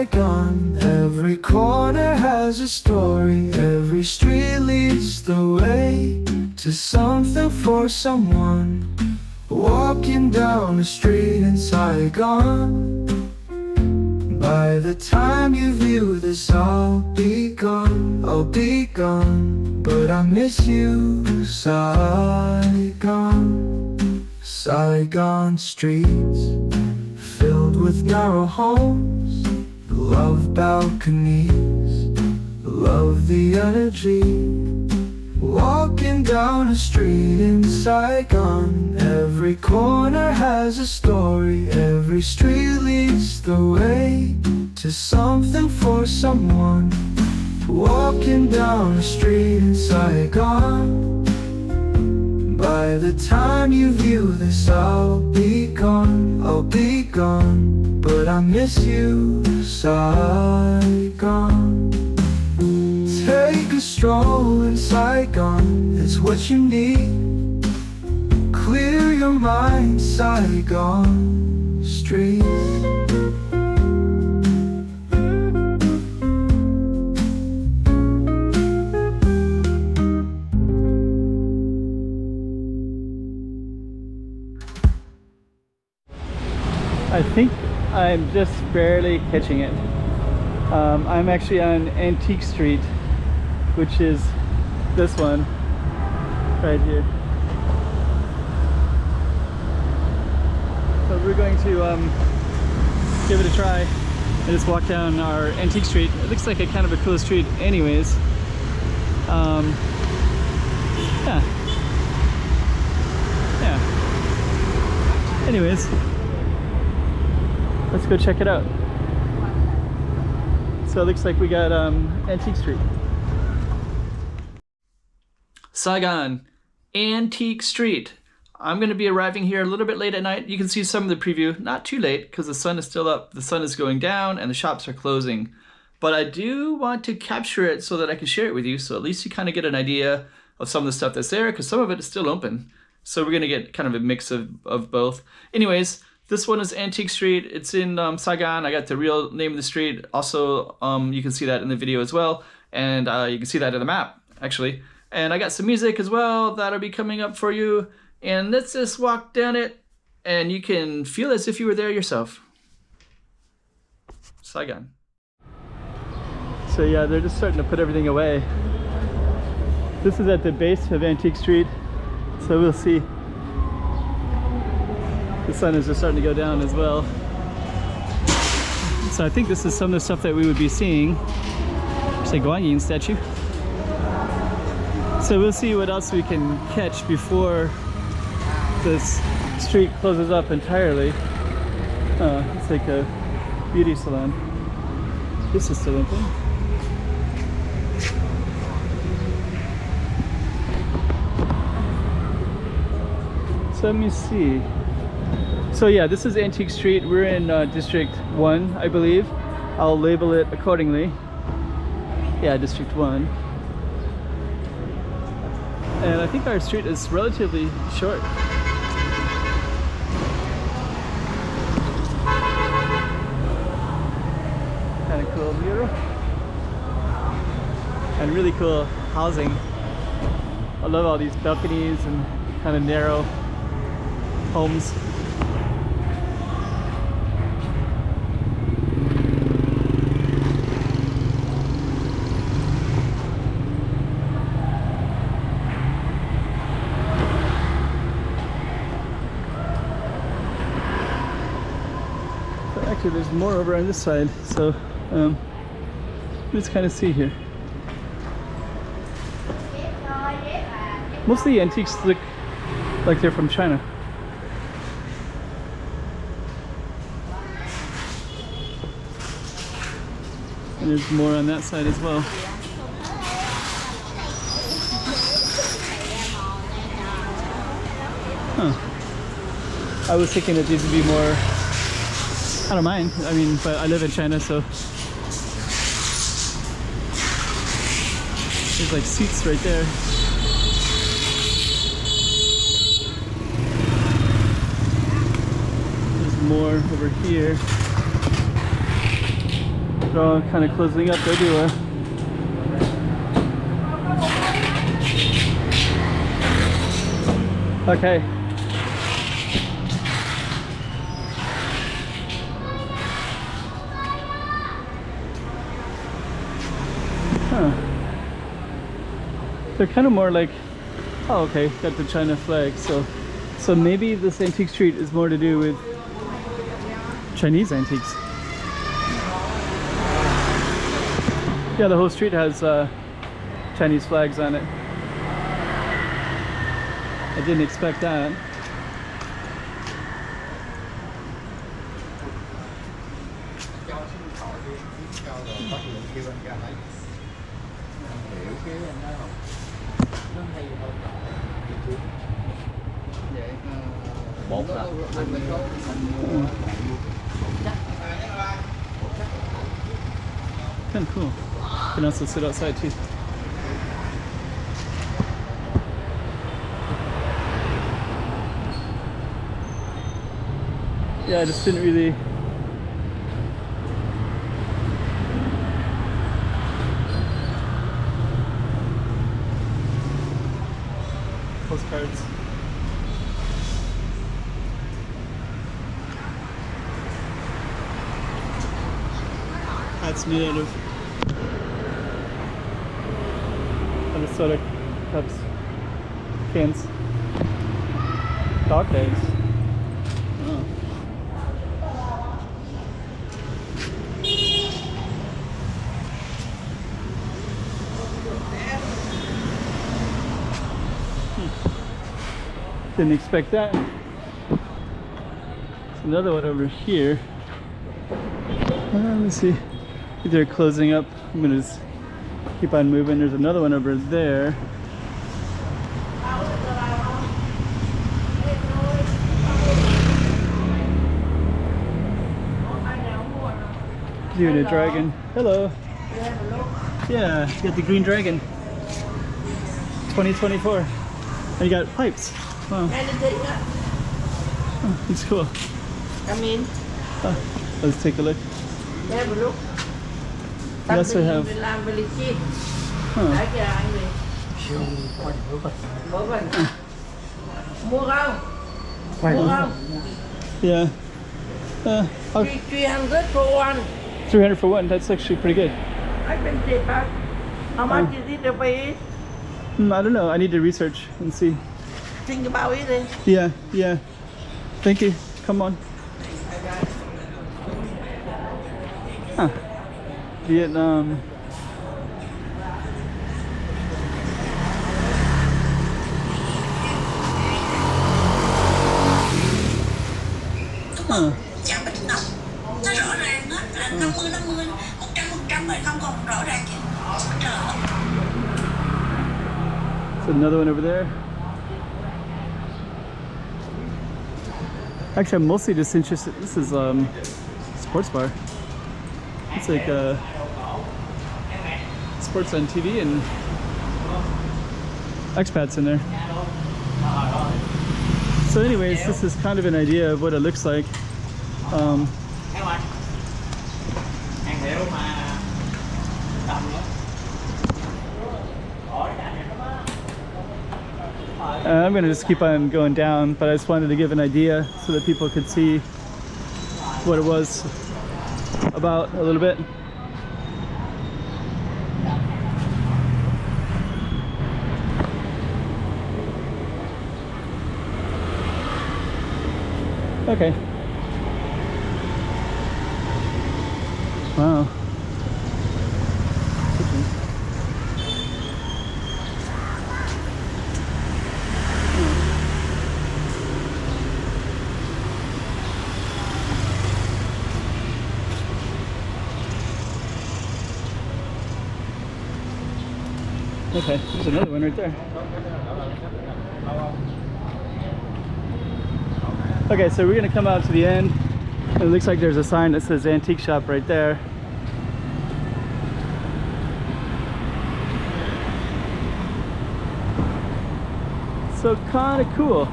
Saigon. Every corner has a story, every street leads the way to something for someone. Walking down the street in Saigon. By the time you view this, I'll be gone, I'll be gone. But I miss you, Saigon. Saigon streets filled with narrow homes, love balconies, love the energy. Walking down a street in Saigon. Every corner has a story, every street leads the way to something for someone. Walking down a street in Saigon. By the time you view this, I'll be gone, I'll be gone. But I miss you, Saigon. Take a stroll in Saigon, it's what you need. Clear your mind, Saigon streets. I think I'm just barely catching it. I'm actually on Antique Street, which is this one right here. So we're going to give it a try and just walk down our Antique Street. It looks like a kind of a cool street anyways. Yeah. Anyways, let's go check it out. So it looks like we got Antique Street. Saigon, Antique Street. I'm going to be arriving here a little bit late at night. You can see some of the preview. Not too late because the sun is still up. The sun is going down and the shops are closing. But I do want to capture it so that I can share it with you. So at least you kind of get an idea of some of the stuff that's there because some of it is still open. So we're going to get kind of a mix of both. Anyways, this one is Antique Street. It's in Saigon. I got the real name of the street. Also, you can see that in the video as well. And you can see that in the map, actually. And I got some music as well that'll be coming up for you. And let's just walk down it and you can feel as if you were there yourself. Saigon. So yeah, they're just starting to put everything away. This is at the base of Antique Street. So we'll see. The sun is just starting to go down as well. So I think this is some of the stuff that we would be seeing. Saigon statue. So we'll see what else we can catch before this street closes up entirely. It's like a beauty salon. This is still open. So let me see. So yeah, this is Antique Street. We're in District 1, I believe. I'll label it accordingly. Yeah, District 1. And I think our street is relatively short. Kind of cool mural. And really cool housing. I love all these balconies and kind of narrow homes. Actually, there's more over on this side, so let's kind of see here. Most of the antiques look like they're from China. And there's more on that side as well. Huh. I was thinking that these would be more, I don't mind, I mean, but I live in China, so there's like seats right there. There's more over here. They're all kind of closing up everywhere. Okay. Huh. They're kind of more like, oh okay, got the China flag. So maybe this antique street is more to do with Chinese antiques. Yeah, the whole street has Chinese flags on it. I didn't expect that. Kind of cool. You can also sit outside too. Yeah, I just didn't really postcards. Hats made out of soda cups, cans, dog tags. Oh. Didn't expect that. There's another one over here. Let's see. They're closing up. I'm gonna just keep on moving. There's another one over there. You and a dragon. Hello. Yeah, you got the green dragon. 2024. And you got pipes. Wow. Oh, it's cool. Come in. Let's take a look. Have a look. You also have. Yeah. 300 for one. 300 for one. That's actually pretty good. I can take that. How much is it to pay? I don't know. I need to research and see. Think about it then. Yeah, yeah. Thank you. Come on. Huh. Vietnam. Huh. Chả bích ngọc nó rõ ràng hết là 50-50 100% rồi không còn rõ ràng gì. There's another one over there. Actually, I'm mostly just interested. This is sports bar. It's like sports on TV and expats in there. So anyways, this is kind of an idea of what it looks like. I'm going to just keep on going down, but I just wanted to give an idea so that people could see what it was about a little bit. Okay. Wow. Okay, there's another one right there. Okay, so we're gonna come out to the end. It looks like there's a sign that says antique shop right there. So kind of cool.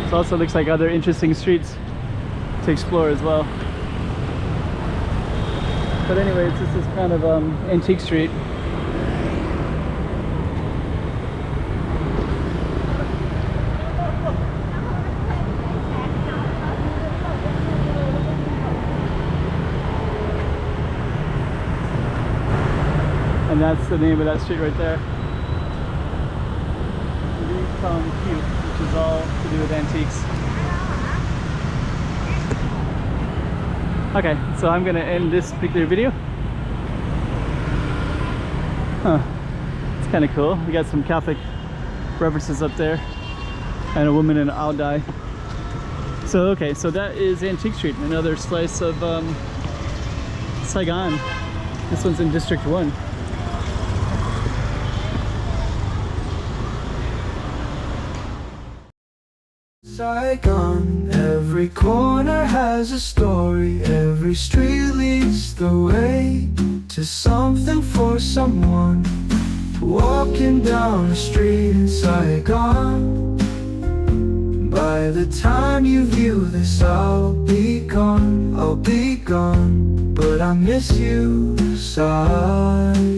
This also looks like other interesting streets to explore as well. But anyways, this is kind of antique street. And that's the name of that street right there. Cong, Kieu, which is all to do with antiques. Okay, so I'm gonna end this particular video. Huh, it's kind of cool. We got some Catholic references up there and a woman in an owl dye. So okay, so that is Antique Street, another slice of Saigon. This one's in District 1. Saigon, every corner has a story, every street leads the way to something for someone. Walking down the street in Saigon, by the time you view this I'll be gone, but I miss you, Saigon.